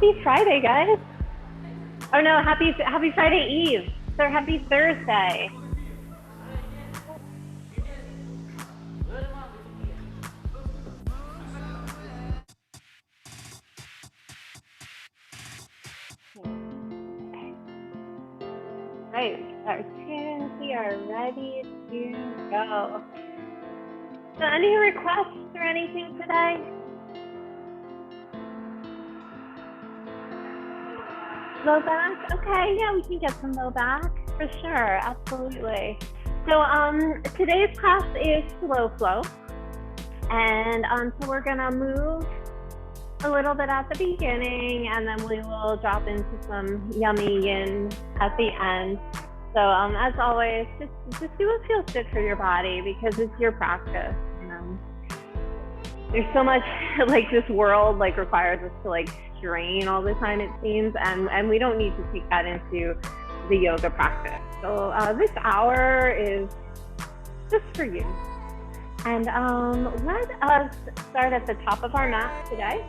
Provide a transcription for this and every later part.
Happy Friday, guys. Oh no, happy Friday Eve. So happy Thursday. Right, our tunes, we are ready to go. So any requests or anything today? Low back? Okay, yeah, we can get some low back for sure, absolutely. So today's class is slow flow. And so we're gonna move a little bit at the beginning, and then we will drop into some yummy yin at the end. So as always, just do what feels good for your body, because it's your practice. There's so much like this world like requires us to like strain all the time, it seems, and we don't need to take that into the yoga practice. So this hour is just for you. And let us start at the top of our mat today.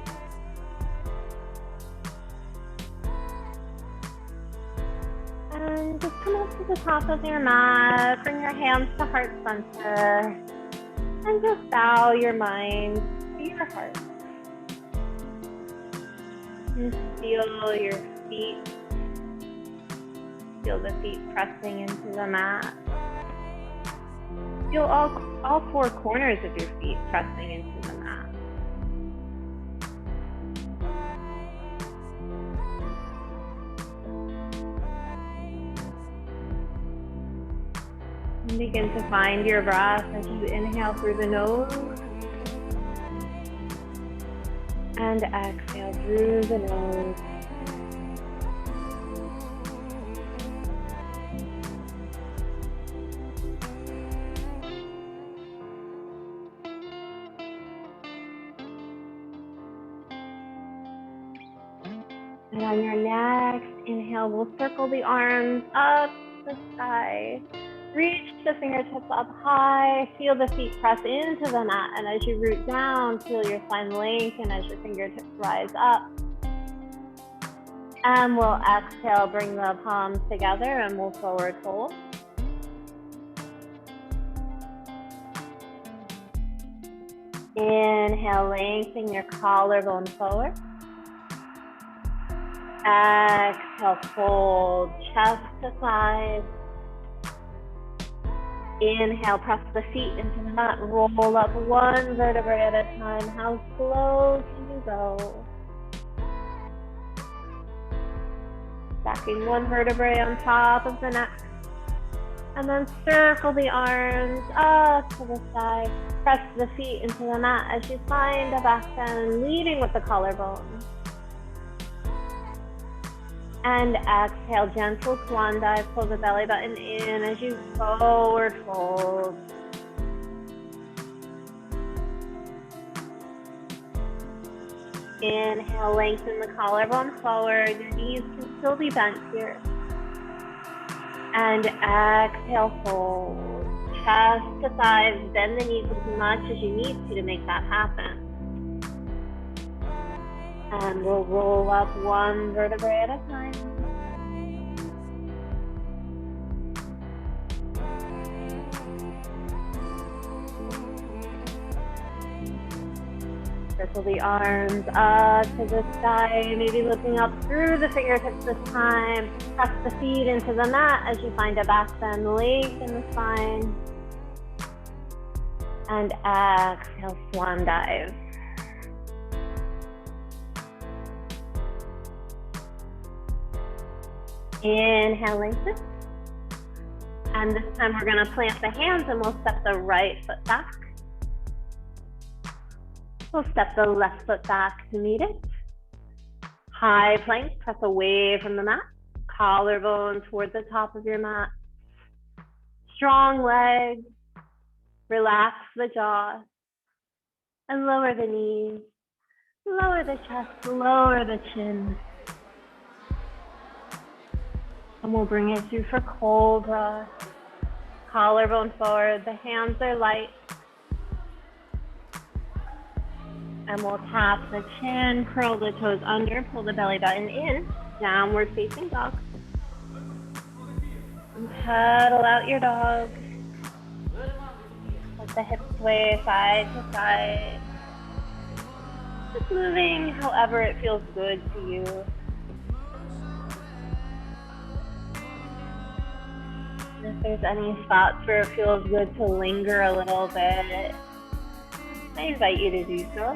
And just come up to the top of your mat, bring your hands to heart center, and just bow your mind to your heart. Just feel your feet, feel the feet pressing into the mat. Feel all four corners of your feet pressing into the mat. And begin to find your breath as you inhale through the nose and exhale through the nose. And on your next inhale, we'll circle the arms up the sky. Reach the fingertips up high. Feel the feet press into the mat. And as you root down, feel your spine lengthen as your fingertips rise up. And we'll exhale, bring the palms together, and we'll forward fold. Inhale, lengthen your collarbone forward. Exhale, fold chest to thighs. Inhale, press the feet into the mat. Roll up one vertebrae at a time. How slow can you go? Stacking one vertebrae on top of the next. And then circle the arms up to the side. Press the feet into the mat as you find a back bend, leading with the collarbone. And exhale, gentle swan dive, pull the belly button in as you forward fold. Inhale, lengthen the collarbone forward. Your knees can still be bent here. And exhale, fold. Chest to thighs, bend the knees as much as you need to make that happen. And we'll roll up one vertebrae at a time. Circle the arms up to the sky, maybe looking up through the fingertips this time. Press the feet into the mat as you find a back bend, lengthen the spine. And exhale, swan dive. Inhale, lengthen. And this time we're going to plant the hands and we'll step the right foot back. We'll step the left foot back to meet it. High plank, press away from the mat. Collarbone toward the top of your mat. Strong legs. Relax the jaw. And lower the knees. Lower the chest, lower the chin. And we'll bring it through for Cobra. Collarbone forward, the hands are light. And we'll tap the chin, curl the toes under, pull the belly button in, downward facing dog. And pedal out your dog. Let the hips sway side to side. Just moving however it feels good to you. And if there's any spots where it feels good to linger a little bit, I invite you to do so.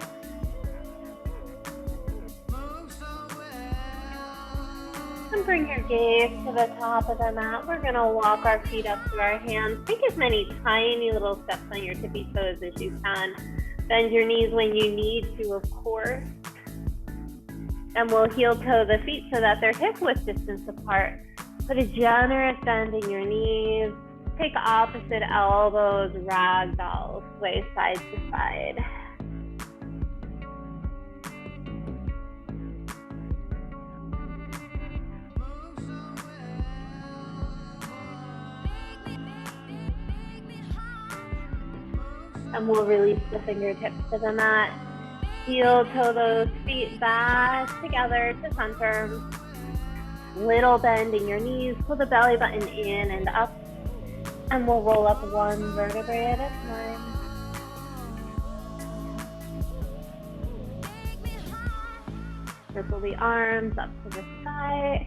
And bring your gaze to the top of the mat. We're gonna walk our feet up to our hands. Take as many tiny little steps on your tippy toes as you can. Bend your knees when you need to, of course. And we'll heel toe the feet so that they're hip width distance apart. Put a generous bend in your knees. Take opposite elbows, ragdoll, sway side to side. And we'll release the fingertips to the mat. Heel toe those feet back together to center. Little bend in your knees. Pull the belly button in and up. And we'll roll up one vertebrae at a time. Circle the arms up to the side.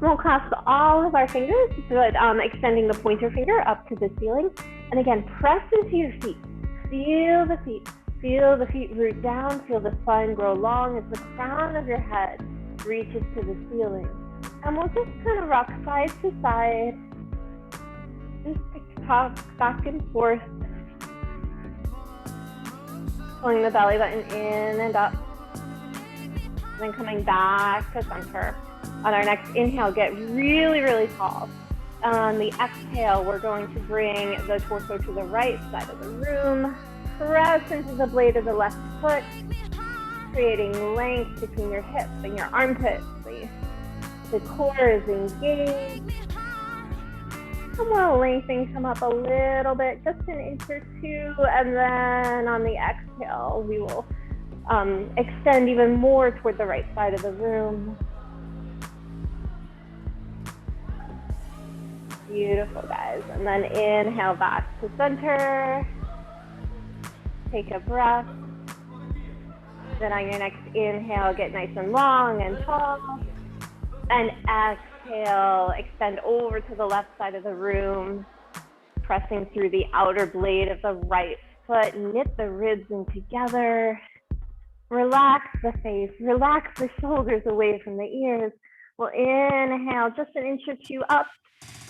We'll clasp all of our fingers, but extending the pointer finger up to the ceiling. And again, press into your feet. Feel the feet. Feel the feet root down. Feel the spine grow long as the crown of your head reaches to the ceiling. And we'll just kind of rock side to side. Just tick-tock, back and forth. Pulling the belly button in and up. And then coming back to center. On our next inhale, get really, really tall. On the exhale, we're going to bring the torso to the right side of the room. Press into the blade of the left foot, creating length between your hips and your armpits. The core is engaged. And we'll lengthen, come up a little bit, just an inch or two. And then on the exhale, we will extend even more toward the right side of the room. Beautiful, guys. And then inhale back to center. Take a breath. Then on your next inhale, get nice and long and tall. And exhale, extend over to the left side of the room, pressing through the outer blade of the right foot. Knit the ribs in together. Relax the face. Relax the shoulders away from the ears. We'll inhale just an inch or two up.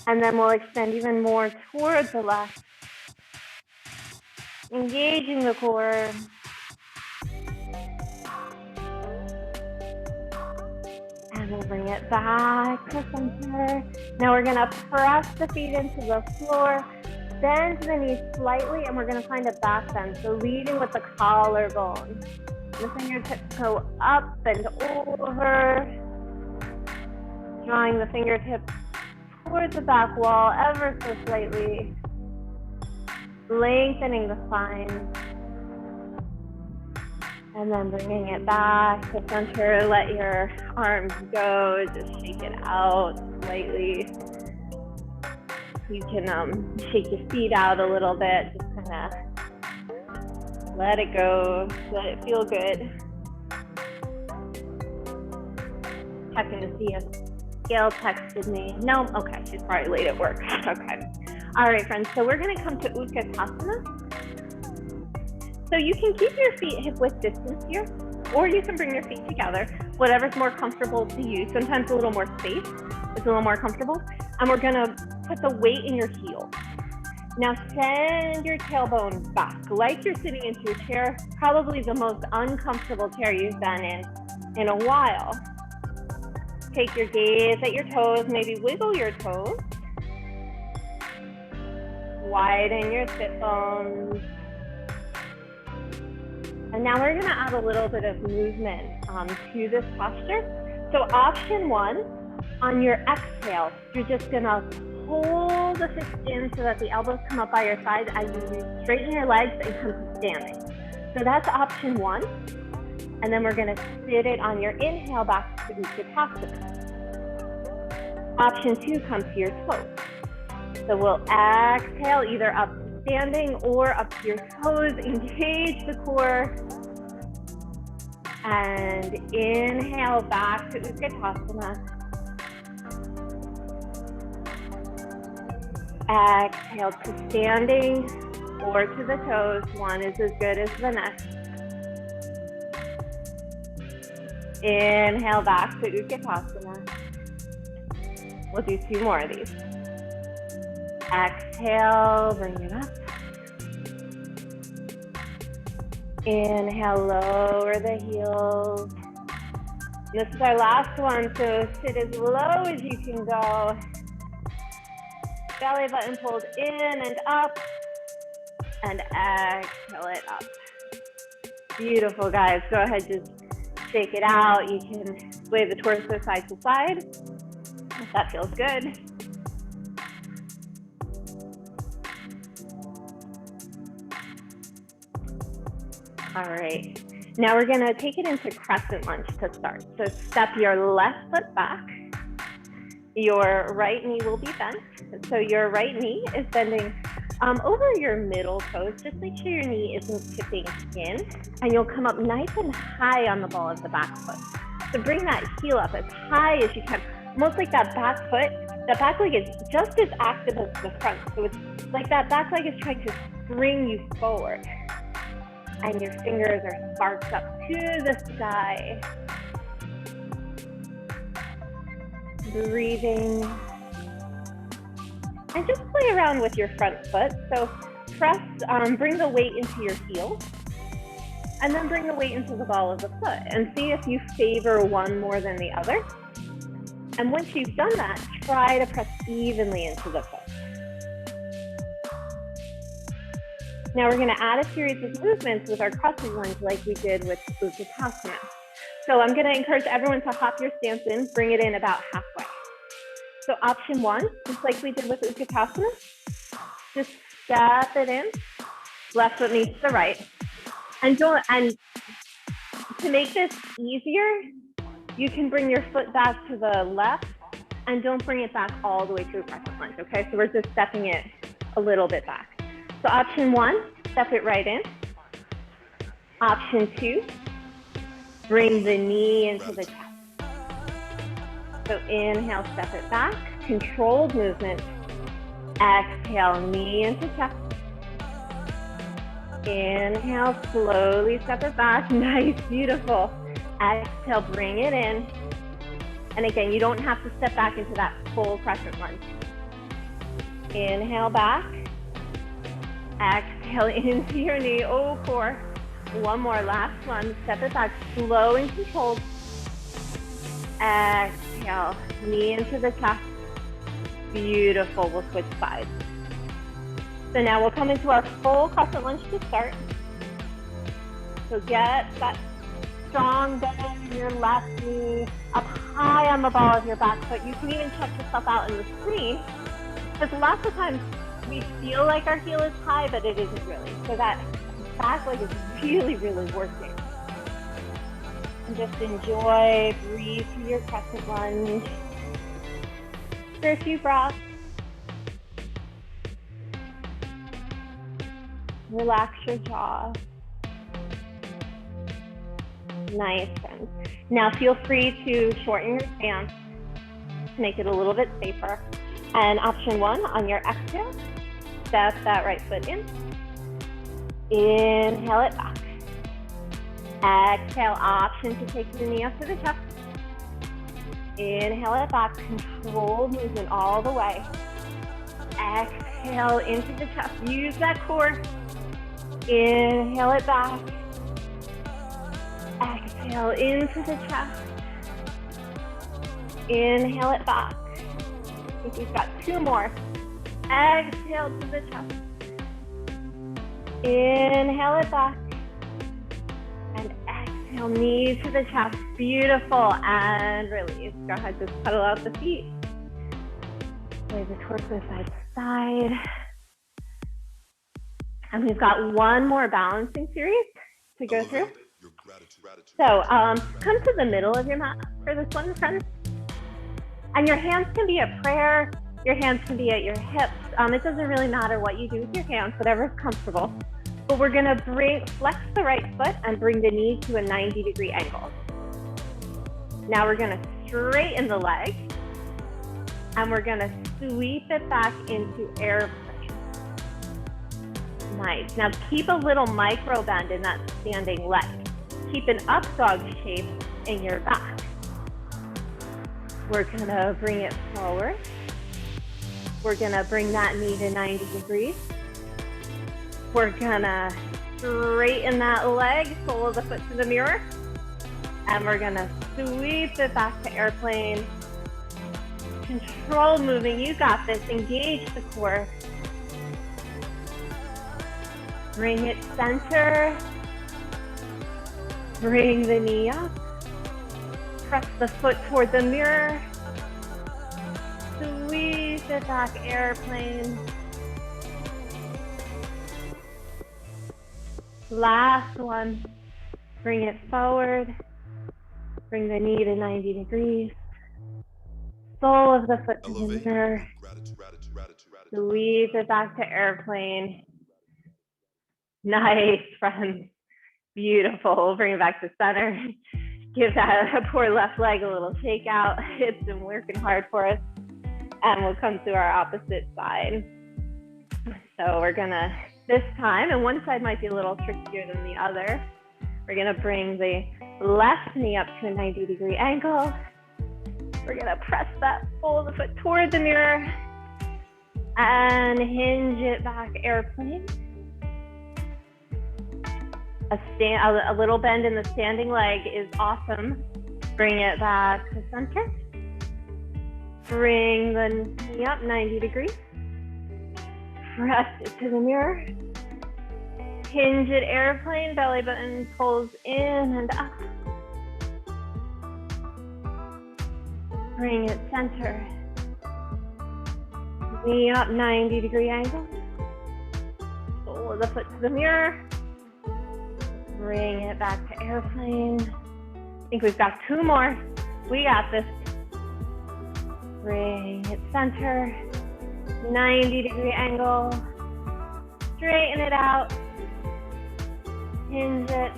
And then we'll extend even more towards the left. Engaging the core. And we'll bring it back to center. Now we're gonna press the feet into the floor. Bend the knees slightly, and we're gonna find a back bend. So leading with the collarbone. The fingertips go up and over. Drawing the fingertips towards the back wall ever so slightly, lengthening the spine, and then bringing it back to center. Let your arms go, just shake it out slightly. You can shake your feet out a little bit, just kind of let it go, let it feel good. Checking to see if Gail texted me. No, okay, she's probably late at work. Okay. All right, friends, so we're gonna come to Utkatasana. So you can keep your feet hip width distance here, or you can bring your feet together, whatever's more comfortable to you. Sometimes a little more space is a little more comfortable. And we're gonna put the weight in your heel. Now send your tailbone back, like you're sitting into a chair, probably the most uncomfortable chair you've been in a while. Take your gaze at your toes, maybe wiggle your toes. Widen your sit bones. And now we're gonna add a little bit of movement to this posture. So option one, on your exhale, you're just gonna pull the fists in so that the elbows come up by your sides as you straighten your legs and come to standing. So that's option one. And then we're gonna sit it on your inhale back to Utkatasana. Option two, come to your toes. So we'll exhale either up to standing or up to your toes, engage the core. And inhale back to Utkatasana. Exhale to standing or to the toes. One is as good as the next. Inhale back to Utkatasana. We'll do two more of these. Exhale, bring it up. Inhale, lower the heels. This is our last one, so sit as low as you can go. Belly button pulled in and up, and exhale it up. Beautiful, guys. Go ahead, just shake it out. You can sway the torso side to side if that feels good. All right, now we're gonna take it into Crescent Lunge to start. So step your left foot back. Your right knee will be bent. So your right knee is bending over your middle toes. Just make sure your knee isn't tipping in, and you'll come up nice and high on the ball of the back foot. So bring that heel up as high as you can, almost like that back foot. That back leg is just as active as the front. So it's like that back leg is trying to bring you forward. And your fingers are sparked up to the sky. Breathing. And just play around with your front foot. So press, bring the weight into your heel. And then bring the weight into the ball of the foot. And see if you favor one more than the other. And once you've done that, try to press evenly into the foot. Now we're going to add a series of movements with our Crescent Lunge like we did with Utkatasana. So I'm going to encourage everyone to hop your stance in, bring it in about halfway. So option one, just like we did with Utkatasana, just step it in, left foot meets the right. And to make this easier, you can bring your foot back to the left and don't bring it back all the way to a Crescent Lunge, okay? So we're just stepping it a little bit back. So option one, step it right in. Option two, bring the knee into the chest. So inhale, step it back, controlled movement. Exhale, knee into chest. Inhale, slowly step it back. Nice, beautiful. Exhale, bring it in. And again, you don't have to step back into that full Crescent Lunge. Inhale back. Exhale into your knee, oh core. One more, last one. Step it back, slow and controlled. Exhale, knee into the chest. Beautiful, we'll switch sides. So now we'll come into our full Crescent Lunge to start. So get that strong bend in your left knee, up high on the ball of your back foot. You can even check yourself out in the screen, because lots of times we feel like our heel is high, but it isn't really. So that back leg is really, really working. And just enjoy, breathe through your Crescent Lunge for a few breaths. Relax your jaw. Nice. And now feel free to shorten your stance to make it a little bit safer. And option one, on your exhale, step that right foot in. Inhale it back. Exhale, option to take the knee up to the chest. Inhale it back, controlled movement all the way. Exhale into the chest, use that core. Inhale it back. Exhale into the chest. Inhale it back. I think we've got two more. Exhale to the chest. Inhale it back. And exhale, knee to the chest. Beautiful. And release. Go ahead, just pedal out the feet. Sway the torso side to side. And we've got one more balancing series. to go through. So come to the middle of your mat for this one, friends. And your hands can be at prayer, your hands can be at your hips. It doesn't really matter what you do with your hands, whatever's comfortable. But we're gonna flex the right foot and bring the knee to a 90-degree angle. Now we're gonna straighten the leg and we're gonna sweep it back into airplane. Nice. Now keep a little micro bend in that standing leg. Keep an up dog shape in your back. We're gonna bring it forward. We're gonna bring that knee to 90 degrees. We're gonna straighten that leg, sole of the foot to the mirror. And we're gonna sweep it back to airplane. Control moving, you got this. Engage the core. Bring it center. Bring the knee up. Press the foot toward the mirror. Squeeze it back, airplane. Last one. Bring it forward. Bring the knee to 90 degrees. Sole of the foot to the mirror. Squeeze it back to airplane. Nice, friends. Beautiful. We'll bring it back to center. Give that poor left leg a little shake out. It's been working hard for us. And we'll come to our opposite side. So we're gonna, this time, and one side might be a little trickier than the other. We're gonna bring the left knee up to a 90-degree angle. We're gonna press that sole of the foot toward the mirror and hinge it back, airplane. A little bend in the standing leg is awesome. Bring it back to center. Bring the knee up 90 degrees. Press it to the mirror. Hinge it, airplane. Belly button pulls in and up. Bring it center. Knee up, 90-degree angle. Sole of the foot to the mirror. Bring it back to airplane. I think we've got two more. We got this. Bring it center. 90-degree angle. Straighten it out. Hinge it.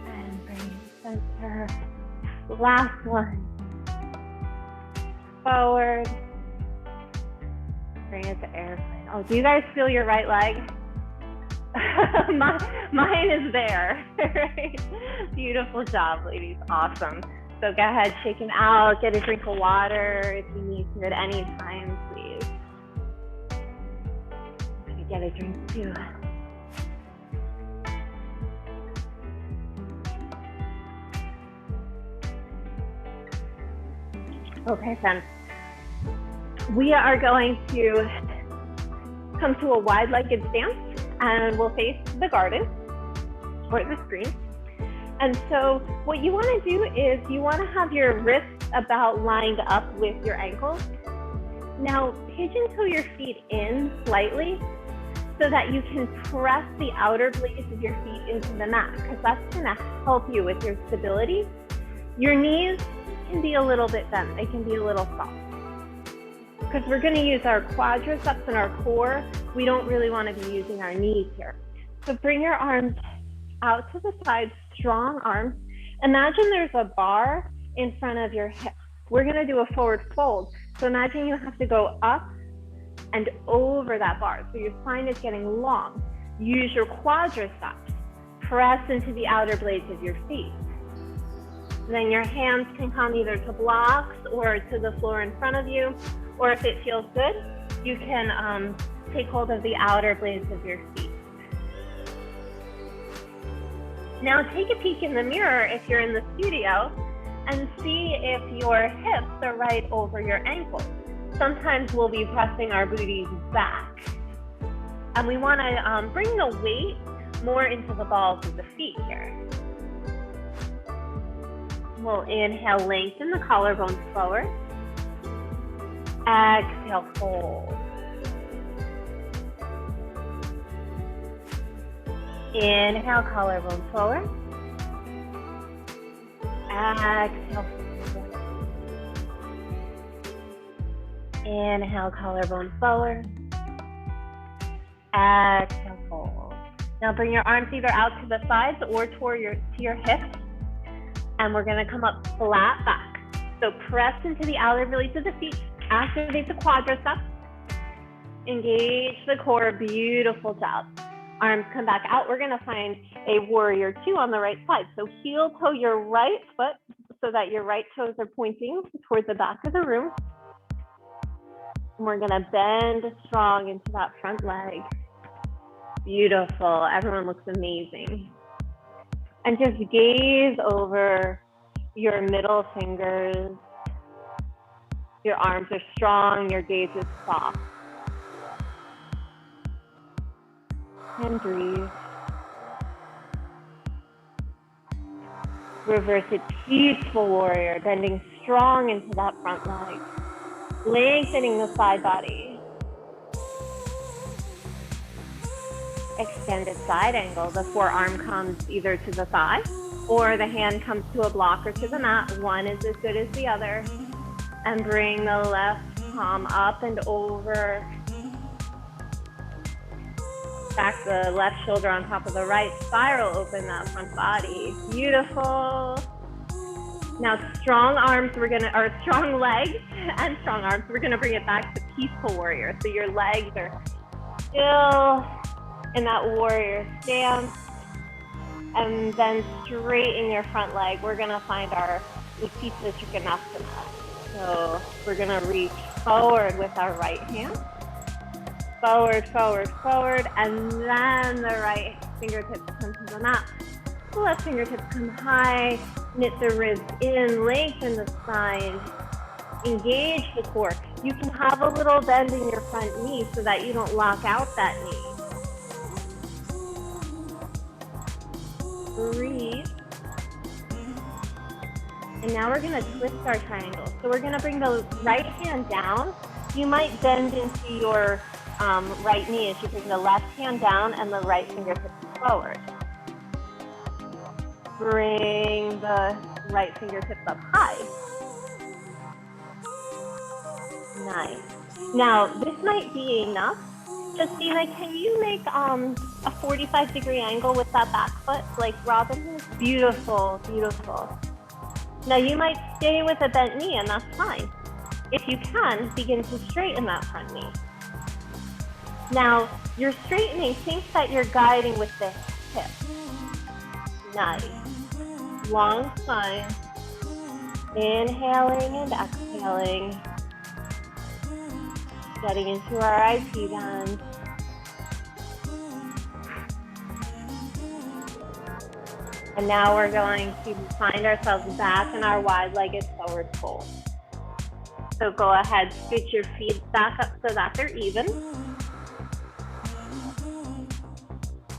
And bring it center. Last one. Forward. Bring it to airplane. Oh, do you guys feel your right leg? Mine is there. Right? Beautiful job, ladies. Awesome. So go ahead, shake them out. Get a drink of water if you need to at any time, please. Get a drink too. Okay, then. We are going to come to a wide-legged stance and we'll face the garden or the screen. And so what you want to do is you want to have your wrists about lined up with your ankles. Now pigeon toe your feet in slightly so that you can press the outer blades of your feet into the mat, because that's going to help you with your stability. Your knees can be a little bit bent. They can be a little soft, because we're going to use our quadriceps and our core. We don't really want to be using our knees here. So bring your arms out to the side, strong arms. Imagine there's a bar in front of your hip. We're going to do a forward fold. So imagine you have to go up and over that bar. So your spine is getting long. Use your quadriceps. Press into the outer blades of your feet. Then your hands can come either to blocks or to the floor in front of you. Or if it feels good, you can take hold of the outer blades of your feet. Now take a peek in the mirror if you're in the studio and see if your hips are right over your ankles. Sometimes we'll be pressing our booties back. And we want to bring the weight more into the balls of the feet here. We'll inhale, lengthen the collarbones forward. Exhale, fold. Inhale, collarbone forward. Exhale. Inhale, collarbone forward. Exhale, fold. Now bring your arms either out to the sides or toward your hips. And we're gonna come up flat back. So press into the outer blades of the feet. Activate the quadriceps. Engage the core, beautiful job. Arms come back out. We're gonna find a warrior two on the right side. So heel toe your right foot so that your right toes are pointing towards the back of the room. And we're gonna bend strong into that front leg. Beautiful, everyone looks amazing. And just gaze over your middle fingers. Your arms are strong, your gaze is soft. And breathe. Reverse it, peaceful warrior, bending strong into that front leg. Lengthening the side body. Extended side angle. The forearm comes either to the thigh or the hand comes to a block or to the mat. One is as good as the other. And bring the left palm up and over. Back the left shoulder on top of the right. Spiral open that front body. Beautiful. Now strong arms, strong legs and strong arms. We're gonna bring it back to peaceful warrior. So your legs are still in that warrior stance. And then straighten your front leg. We're gonna find our Vinyasa Trikonasana. So we're gonna reach forward with our right hand. Forward, forward, forward, and then the right fingertips come to the mat. The left fingertips come high, knit the ribs in, lengthen the spine, engage the core. You can have a little bend in your front knee so that you don't lock out that knee. Breathe. And now we're gonna twist our triangle. So we're gonna bring the right hand down. You might bend into your right knee as you bring the left hand down and the right fingertips forward. Bring the right fingertips up high. Nice. Now, this might be enough. Justina, can you make a 45-degree angle with that back foot, like Robin? Beautiful, beautiful. Now, you might stay with a bent knee, and that's fine. If you can, begin to straighten that front knee. Now, you're straightening, think that you're guiding with the hip. Nice. Long spine. Inhaling and exhaling. Getting into our IP bend. And now we're going to find ourselves back in our wide-legged forward fold. So go ahead, scoot your feet back up so that they're even.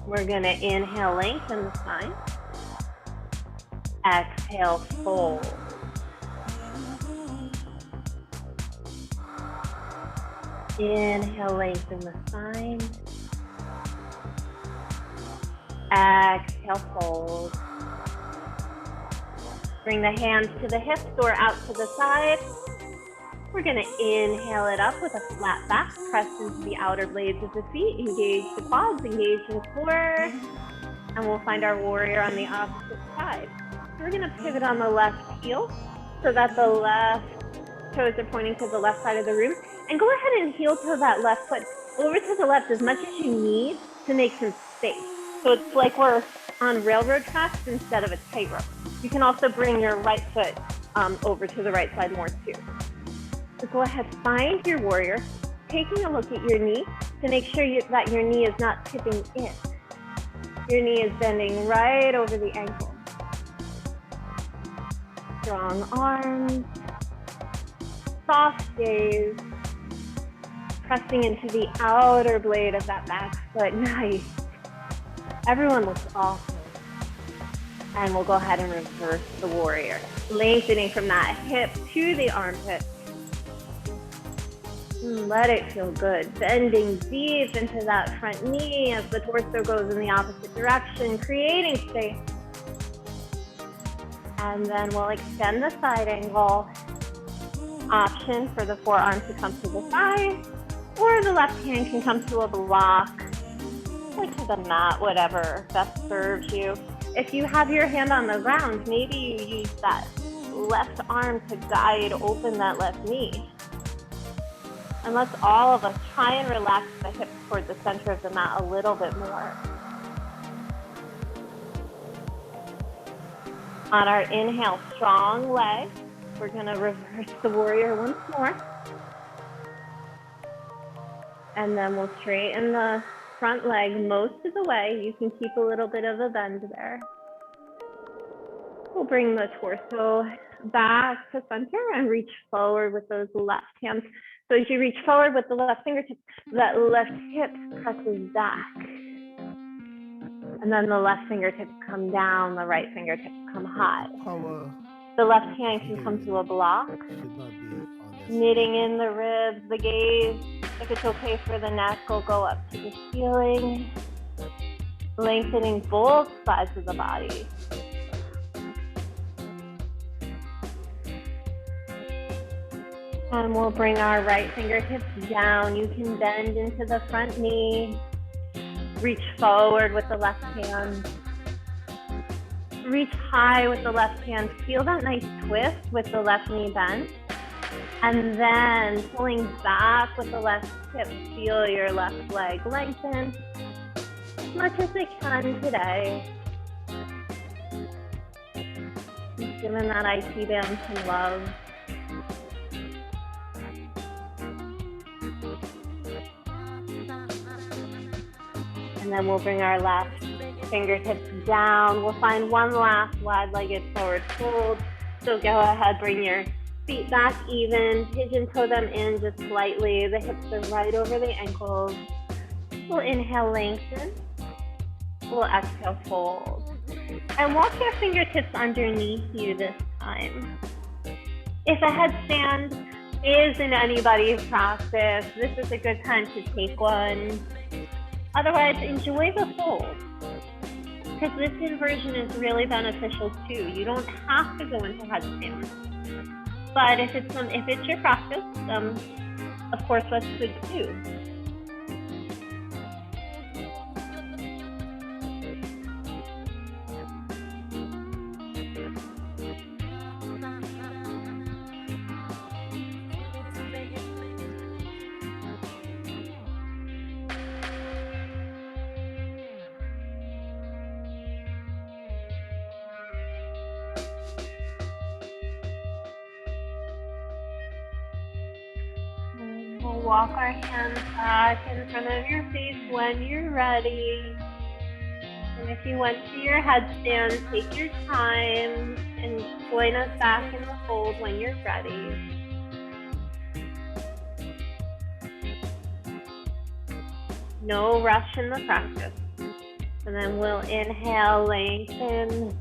We're gonna inhale, lengthen the spine. Exhale, fold. Inhale, lengthen the spine. Exhale, fold. Bring the hands to the hips or out to the side. We're gonna inhale it up with a flat back, press into the outer blades of the feet, engage the quads, engage the core, and we'll find our warrior on the opposite side. So we're gonna pivot on the left heel so that the left toes are pointing to the left side of the room, and go ahead and heel toe that left foot over to the left as much as you need to make some space. So it's like we're on railroad tracks instead of a tightrope. You can also bring your right foot over to the right side more too. So go ahead, find your warrior, taking a look at your knee to make sure that your knee is not tipping in. Your knee is bending right over the ankle. Strong arms, soft gaze, pressing into the outer blade of that back foot. Nice. Everyone looks awesome. And we'll go ahead and reverse the warrior. Lengthening from that hip to the armpit. Let it feel good. Bending deep into that front knee as the torso goes in the opposite direction, creating space. And then we'll extend the side angle. Option for the forearm to come to the side, or the left hand can come to a block or to the mat, whatever best serves you. If you have your hand on the ground, maybe you use that left arm to guide open that left knee. And let's all of us try and relax the hips toward the center of the mat a little bit more. On our inhale, strong leg, we're gonna reverse the warrior once more. And then we'll straighten the front leg most of the way. You can keep a little bit of a bend there. We'll bring the torso back to center and reach forward with those left hands. So as you reach forward with the left fingertip, that left hip presses back. And then the left fingertips come down, the right fingertips come high. The left hand can come to a block. Knitting in the ribs, the gaze. If it's okay for the neck, we'll go up to the ceiling. Lengthening both sides of the body. And we'll bring our right fingertips down. You can bend into the front knee. Reach forward with the left hand. Reach high with the left hand. Feel that nice twist with the left knee bent. And then pulling back with the left hip. Feel your left leg lengthen as much as it can today. Just giving that IT band some love. And then we'll bring our left fingertips down. We'll find one last wide-legged forward fold. So go ahead, bring your feet back even, pigeon toe them in just slightly. The hips are right over the ankles. We'll inhale, lengthen. We'll exhale, fold. And walk your fingertips underneath you this time. If a headstand is in anybody's practice, this is a good time to take one. Otherwise, enjoy the fold, because this inversion is really beneficial too. You don't have to go into headstand, but if it's your practice, of course that's good too. Walk our hands back in front of your face when you're ready. And if you went to your headstand, take your time and join us back in the fold when you're ready. No rush in the practice. And then we'll inhale, lengthen,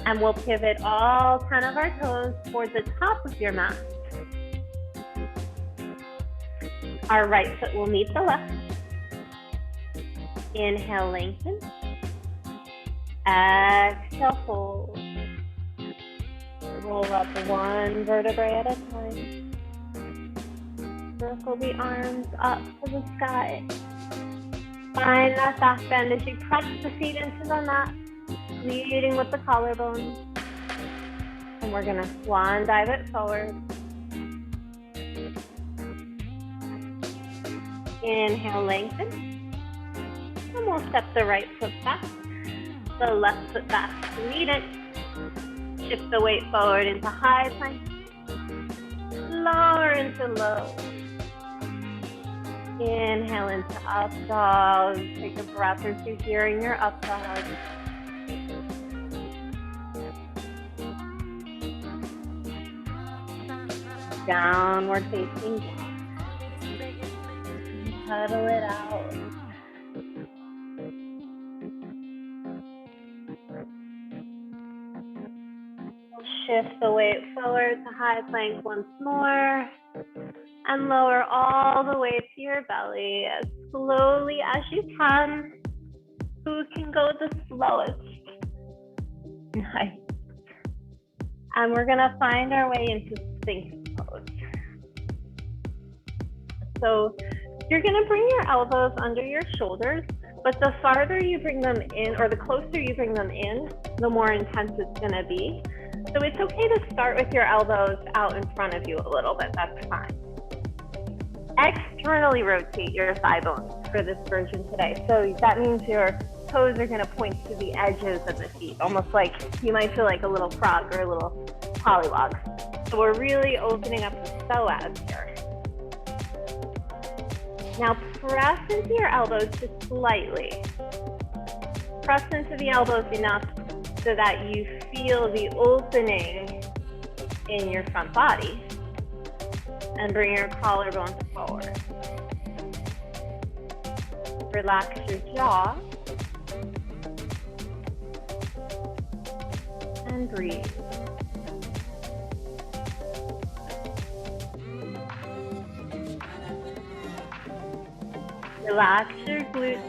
and we'll pivot all 10 of our toes towards the top of your mat. Our right foot will meet the left. Inhale, lengthen. Exhale, fold. Roll up one vertebrae at a time. Circle the arms up to the sky. Find that back bend as you press the feet into the mat, leading with the collarbone. And we're gonna swan dive it forward. Inhale, lengthen. And we'll step the right foot back, the left foot back to meet it. Shift the weight forward into high plank, lower into low. Inhale into up dog. Take a breath or two here in your up dog. Downward facing dog. Huddle it out. We'll shift Lift the weight forward to high plank once more. And lower all the way to your belly as slowly as you can. Who can go the slowest? Nice. And we're gonna find our way into Sphinx pose. So you're gonna bring your elbows under your shoulders, but the farther you bring them in, or the closer you bring them in, the more intense it's gonna be. So it's okay to start with your elbows out in front of you a little bit, that's fine. Externally rotate your thigh bones for this version today. So that means your toes are gonna point to the edges of the feet, almost like you might feel like a little frog or a little pollywog. So we're really opening up the psoas here. Now press into your elbows just slightly. Press into the elbows enough so that you feel the opening in your front body. And bring your collarbones forward. Relax your jaw. And breathe. Relax your glutes.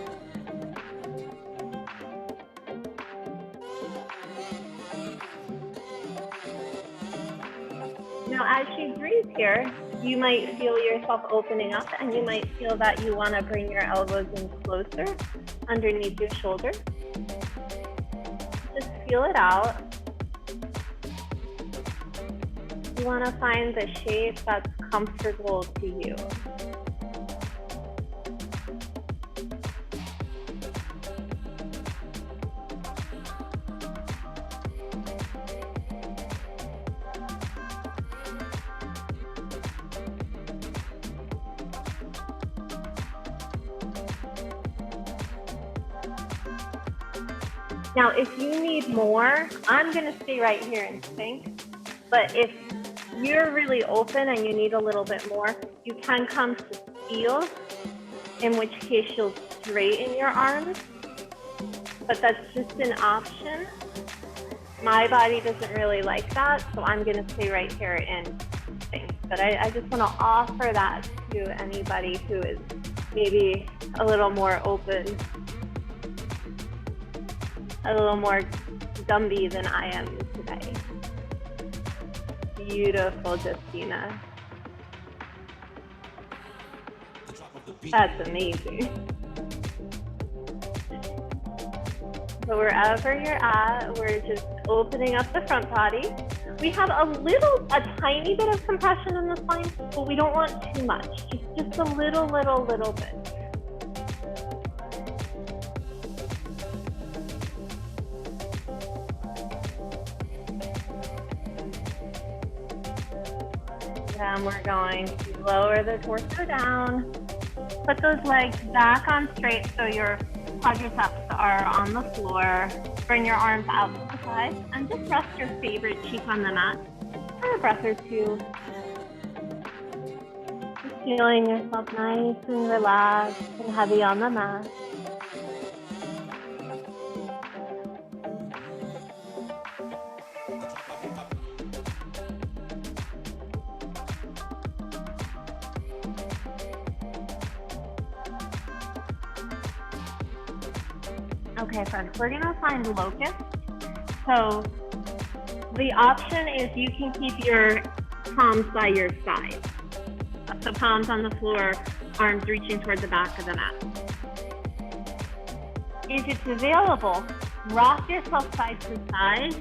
Now, as you breathe here, you might feel yourself opening up, and you might feel that you want to bring your elbows in closer underneath your shoulders. Just feel it out. You want to find the shape that's comfortable to you. Now, if you need more, I'm going to stay right here in Sphinx. But if you're really open and you need a little bit more, you can come to seal, in which case you'll straighten your arms. But that's just an option. My body doesn't really like that, so I'm going to stay right here in Sphinx. But I just want to offer that to anybody who is maybe a little more open, a little more Gumby than I am today. Beautiful, Justina. That's amazing. So wherever you're at, we're just opening up the front body. We have a tiny bit of compression in the spine, but we don't want too much. Just a little bit. Then we're going to lower the torso down. Put those legs back on straight so your quadriceps are on the floor. Bring your arms out to the side and just rest your favorite cheek on the mat for a breath or two. Just feeling yourself nice and relaxed and heavy on the mat. Okay, friends, we're gonna find Locust. So the option is you can keep your palms by your side. So palms on the floor, arms reaching toward the back of the mat. If it's available, rock yourself side to side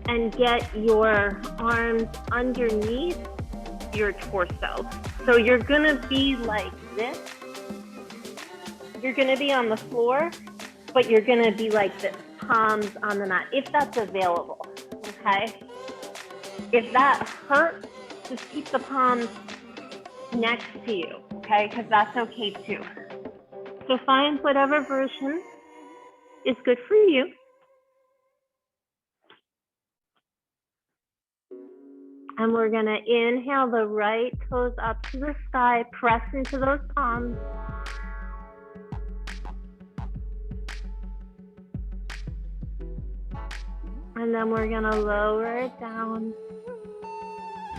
and get your arms underneath your torso. So you're gonna be like this. You're gonna be on the floor, but you're gonna be like this, palms on the mat, if that's available, okay? If that hurts, just keep the palms next to you, okay? Because that's okay too. So find whatever version is good for you. And we're gonna inhale the right toes up to the sky, press into those palms. And then we're gonna lower it down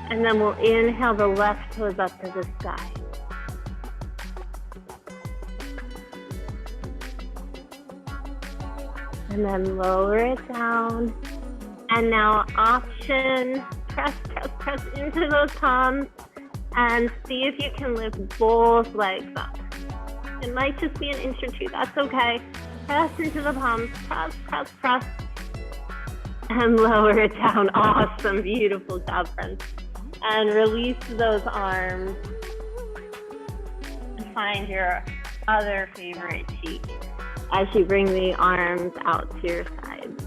And then we'll inhale the left toes up to the sky. And then lower it down. And now option, press, press, press into those palms and see if you can lift both legs up. It might just be an inch or two, that's okay. Press into the palms, press, press, press. And lower it down. Awesome, beautiful job, friends. And release those arms. And find your other favorite cheek as you bring the arms out to your sides.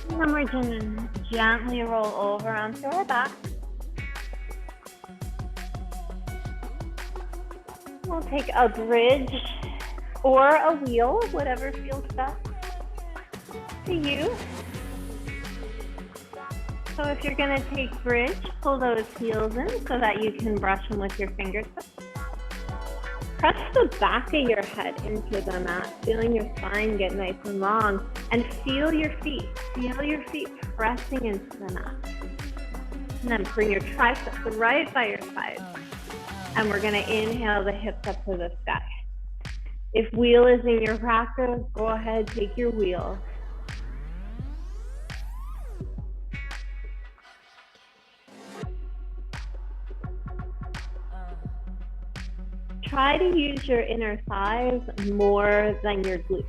And then we're going to gently roll over onto our back. We'll take a bridge or a wheel, whatever feels best to you. So if you're going to take bridge, pull those heels in so that you can brush them with your fingertips. Press the back of your head into the mat, feeling your spine get nice and long, and feel your feet pressing into the mat. And then bring your triceps right by your sides. And we're going to inhale the hips up to the sky. If wheel is in your practice, go ahead, take your wheel. Try to use your inner thighs more than your glutes.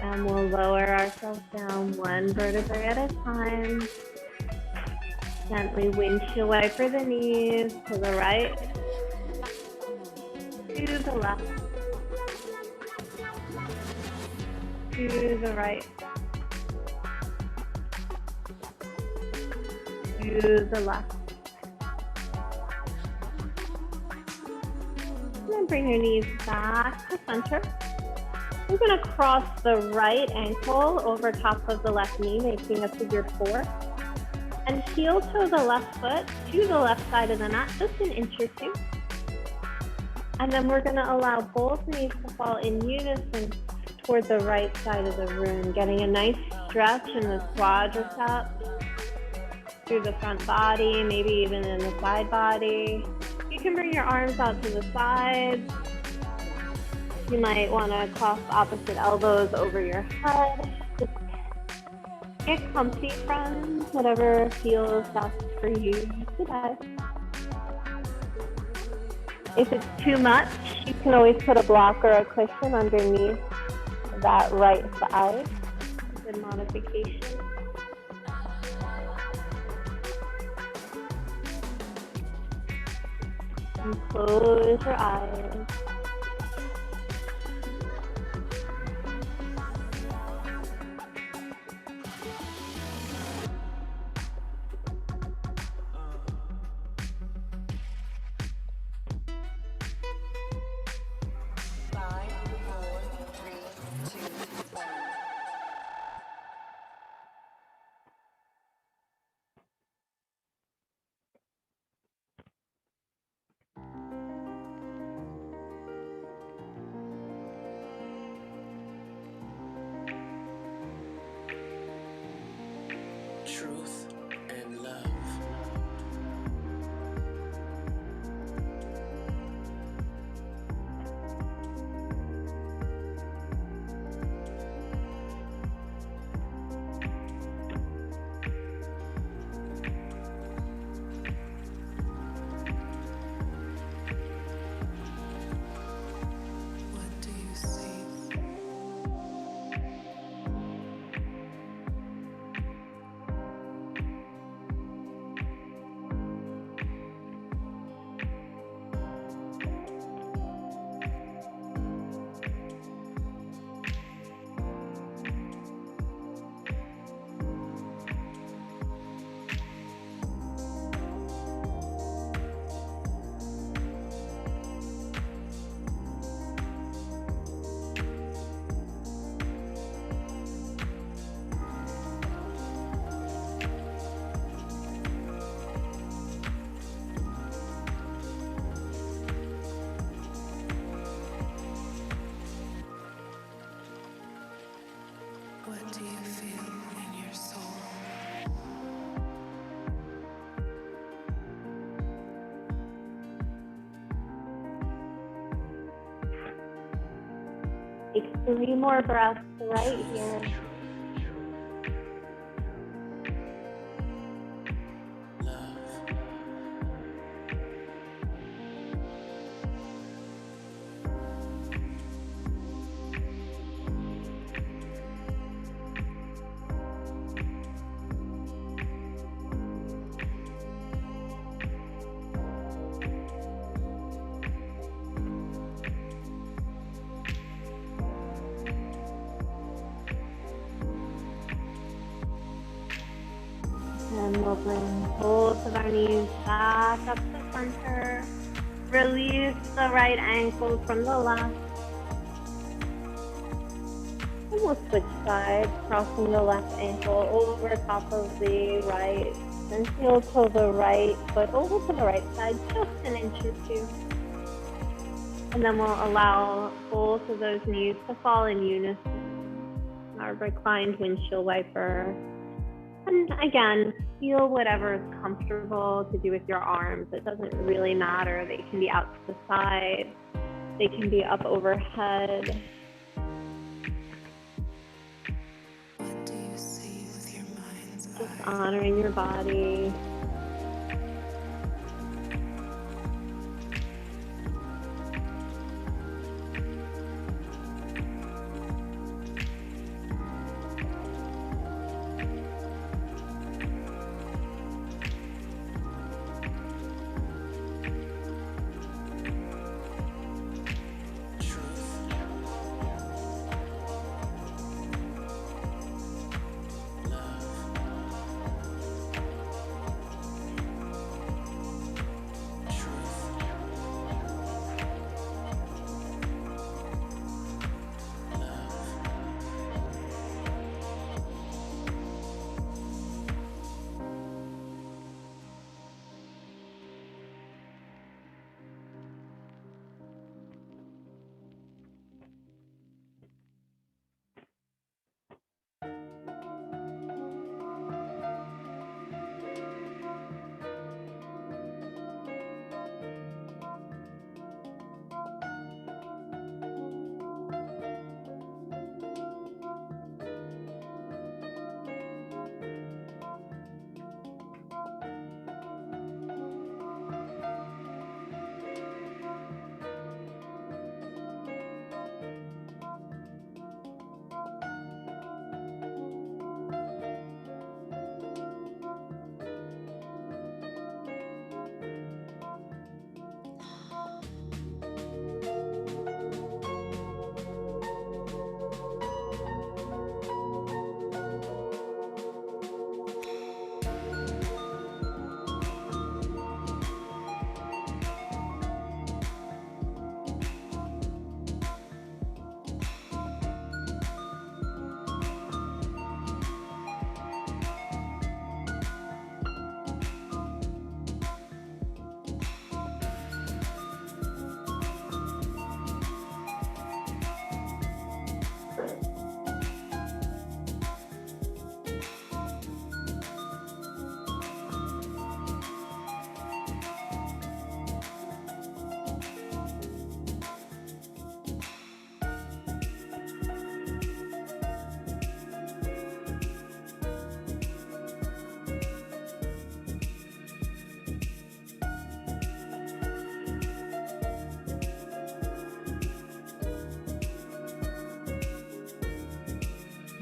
And we'll lower ourselves down one vertebrae at a time. Gently windshield wiper the knees to the right, to the left, to the right, to the left. And then bring your knees back to center. We're going to cross the right ankle over top of the left knee, making a figure 4. And heel toe the left foot to the left side of the mat, just an inch or two. And then we're going to allow both knees to fall in unison toward the right side of the room, getting a nice stretch in the quadriceps, through the front body, maybe even in the side body. You can bring your arms out to the sides. You might want to cross opposite elbows over your head. Just get comfy, friends, whatever feels best for you today. If it's too much, you can always put a block or a cushion underneath that right side. Good modification. And close your eyes. Take 3 more breaths right here. And we'll bring both of our knees back up to center. Release the right ankle from the left. And we'll switch sides, crossing the left ankle over top of the right. Then heel to the right foot over to the right side, just an inch or 2. And then we'll allow both of those knees to fall in unison. Our reclined windshield wiper. And again, feel whatever is comfortable to do with your arms. It doesn't really matter. They can be out to the side. They can be up overhead. What do you see with your mind's eye? Just honoring your body.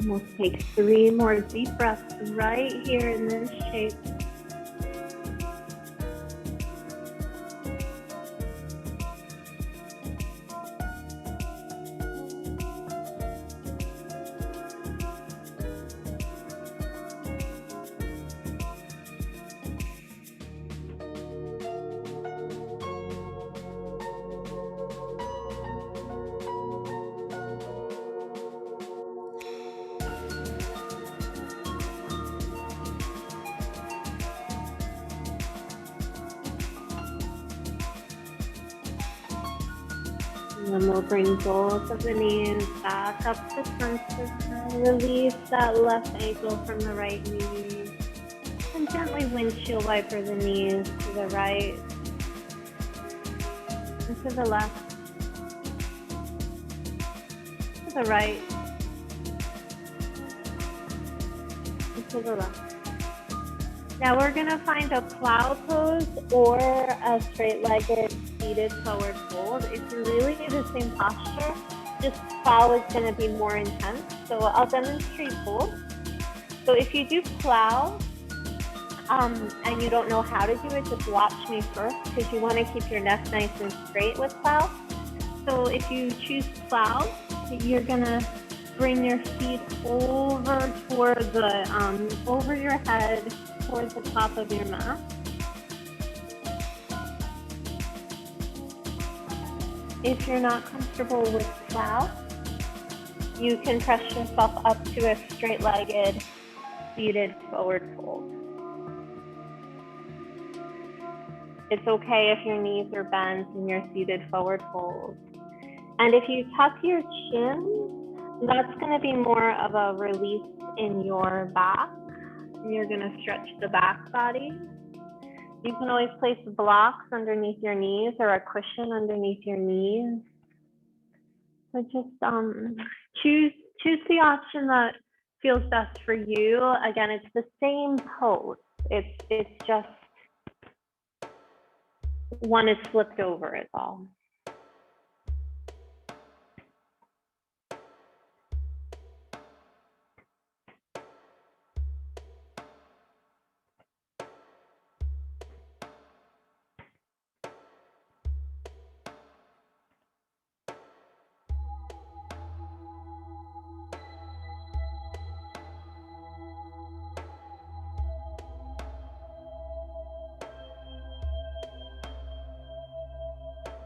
We'll take 3 more deep breaths right here in this shape. And then we'll bring both of the knees back up to center. Release that left ankle from the right knee. And gently windshield wiper the knees to the right and to the left. the right, and to the left. Now we're gonna find a plow pose or a straight-legged seated forward fold. It's really the same posture, just plow is gonna be more intense. So I'll demonstrate both. So if you do plow, and you don't know how to do it, just watch me first, because you wanna keep your neck nice and straight with plow. So if you choose plow, you're gonna bring your feet over toward the, over your head, towards the top of your mat. If you're not comfortable with plow, you can press yourself up to a straight-legged, seated forward fold. It's okay if your knees are bent in your seated forward fold. And if you tuck your chin, that's going to be more of a release in your back. You're going to stretch the back body. You can always place blocks underneath your knees or a cushion underneath your knees. So just choose the option that feels best for you. Again, it's the same pose. It's just one is flipped over is all.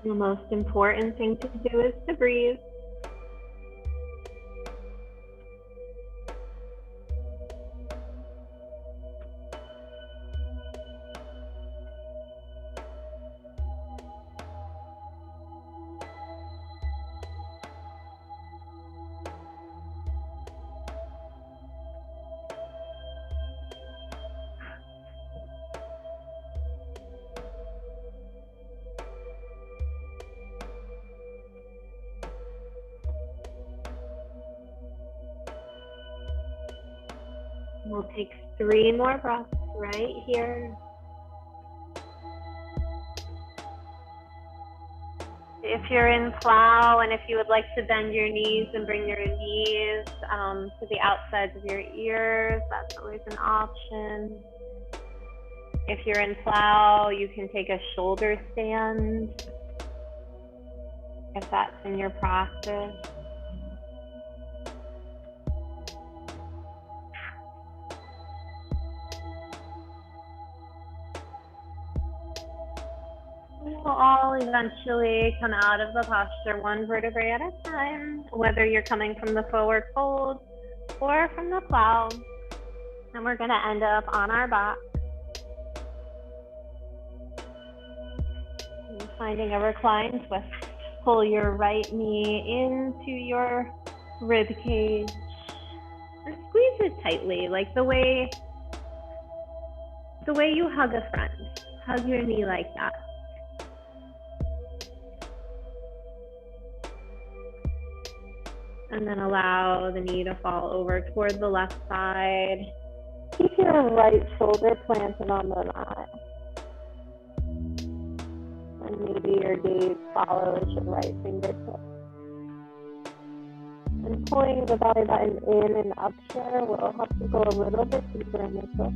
The most important thing to do is to breathe. We'll take 3 more breaths right here. If you're in plow and if you would like to bend your knees and bring your knees to the outsides of your ears, that's always an option. If you're in plow, you can take a shoulder stand if that's in your practice. We'll all eventually come out of the posture one vertebrae at a time, whether you're coming from the forward fold or from the plow. And we're going to end up on our back. And finding a recline twist. Pull your right knee into your rib cage and squeeze it tightly, like the way you hug a friend. Hug your knee like that. And then allow the knee to fall over toward the left side. Keep your right shoulder planted on the mat. And maybe your gaze follows your right fingertip. And pulling the belly button in and up here will help you go a little bit deeper in the twist.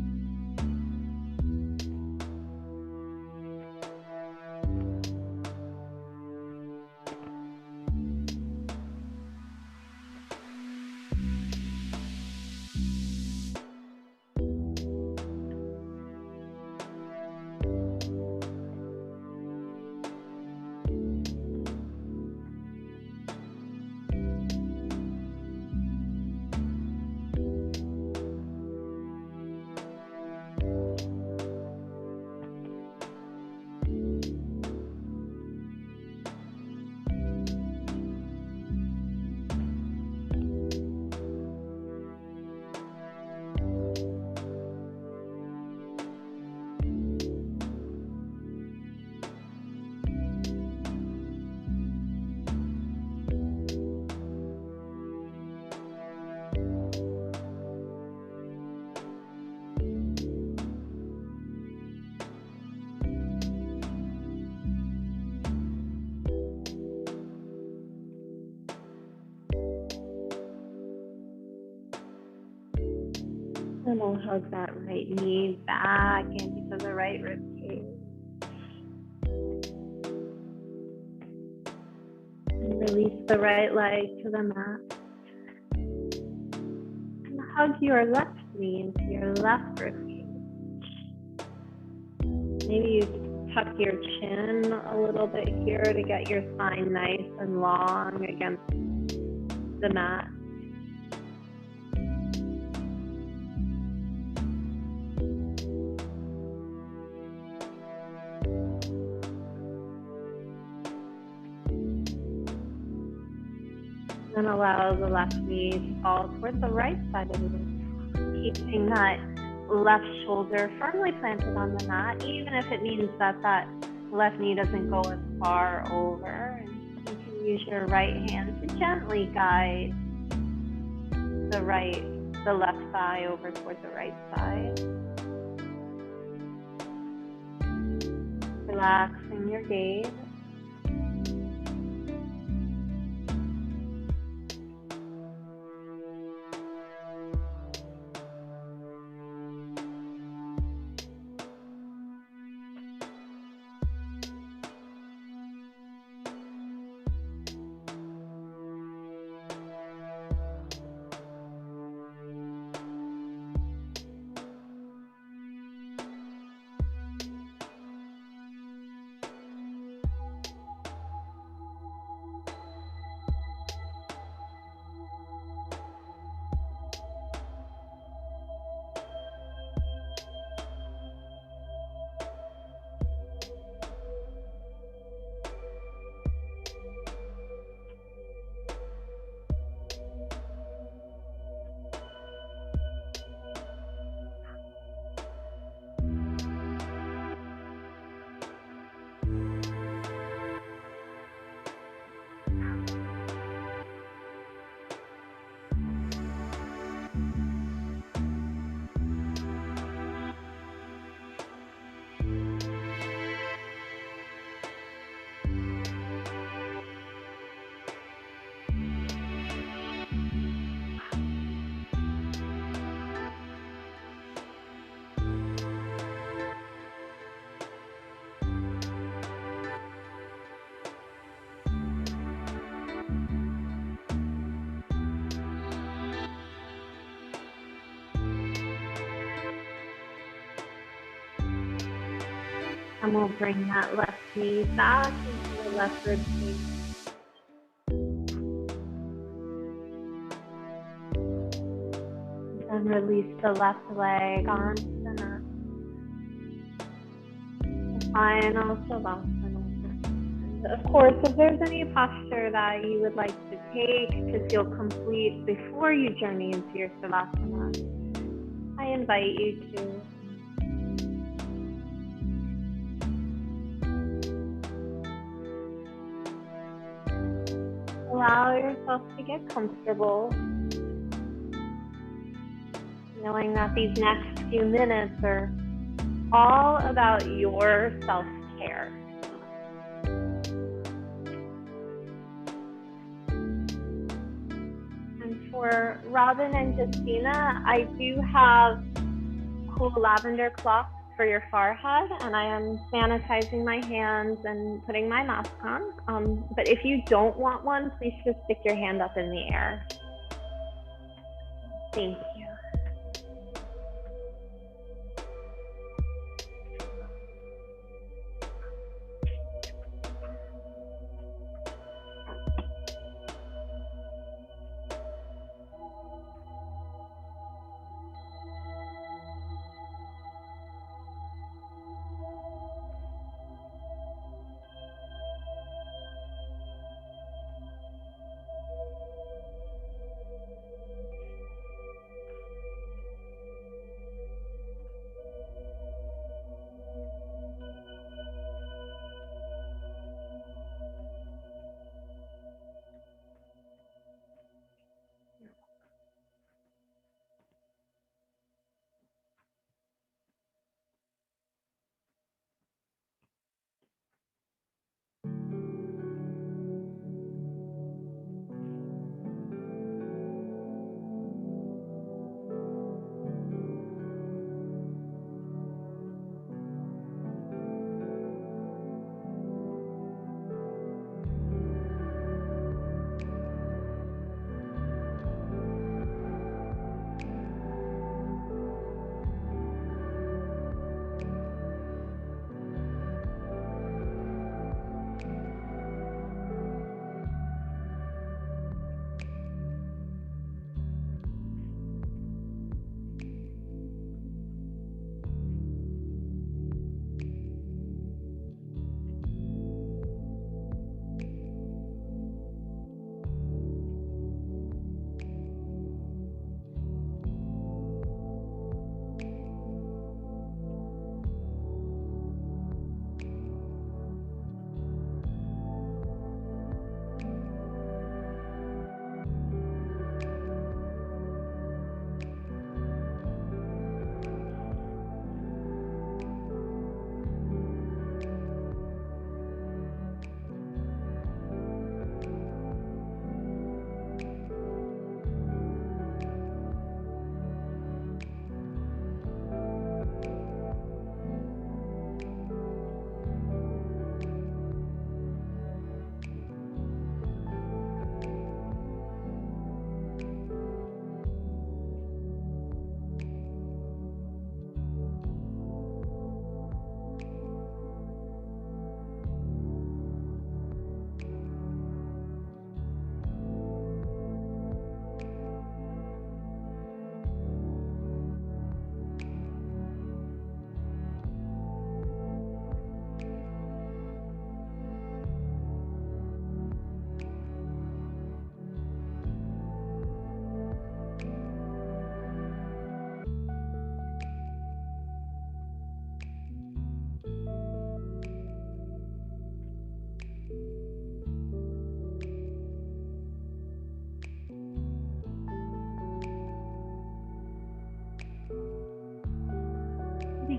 And we'll hug that right knee back into the right rib cage. And release the right leg to the mat. And hug your left knee into your left rib cage. Maybe you tuck your chin a little bit here to get your spine nice and long against the mat. And allow the left knee to fall towards the right side of the room, keeping that left shoulder firmly planted on the mat, even if it means that that left knee doesn't go as far over. And you can use your right hand to gently guide the left thigh over towards the right side. Relaxing your gaze. And we'll bring that left knee back into the left rib cage. And release the left leg onto the mat. The final Shavasana. And of course, if there's any posture that you would like to take to feel complete before you journey into your Shavasana, I invite you to. Allow yourself to get comfortable, knowing that these next few minutes are all about your self-care. And for Robin and Justina, I do have cool lavender cloth for your forehead, and I am sanitizing my hands and putting my mask on. But if you don't want one, please just stick your hand up in the air. Thank you.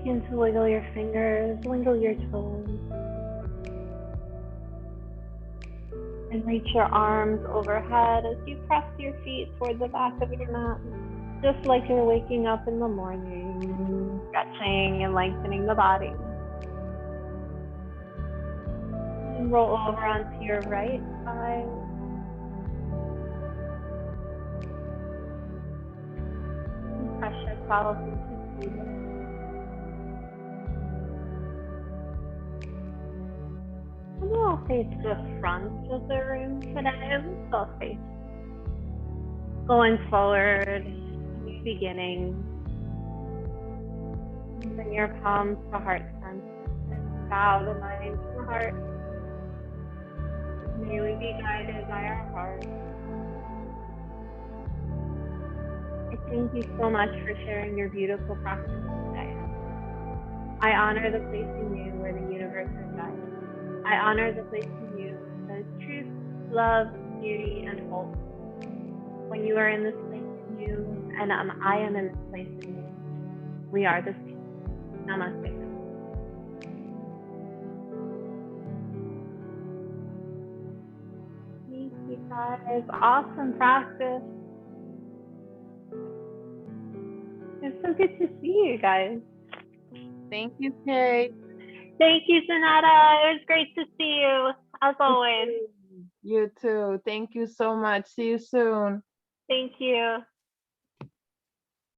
Begin to wiggle your fingers, wiggle your toes. And reach your arms overhead as you press your feet toward the back of your mat. Just like you're waking up in the morning, stretching and lengthening the body. And roll over onto your right side. And press yourself into seated. And we'll face the front of the room today. We'll face going forward, new beginning. Bring your palms to heart center and bow the mind to the heart. May we be guided by our heart. I thank you so much for sharing your beautiful practice today. I honor the place in you where the universe resides. I honor the place in you that is truth, love, beauty, and hope. When you are in this place in you, and I am in this place in you, we are this peace. Namaste. Thank you guys. Awesome practice. It's so good to see you guys. Thank you, Kate. Thank you, Sonata. It was great to see you, as always. You too. Thank you so much. See you soon. Thank you.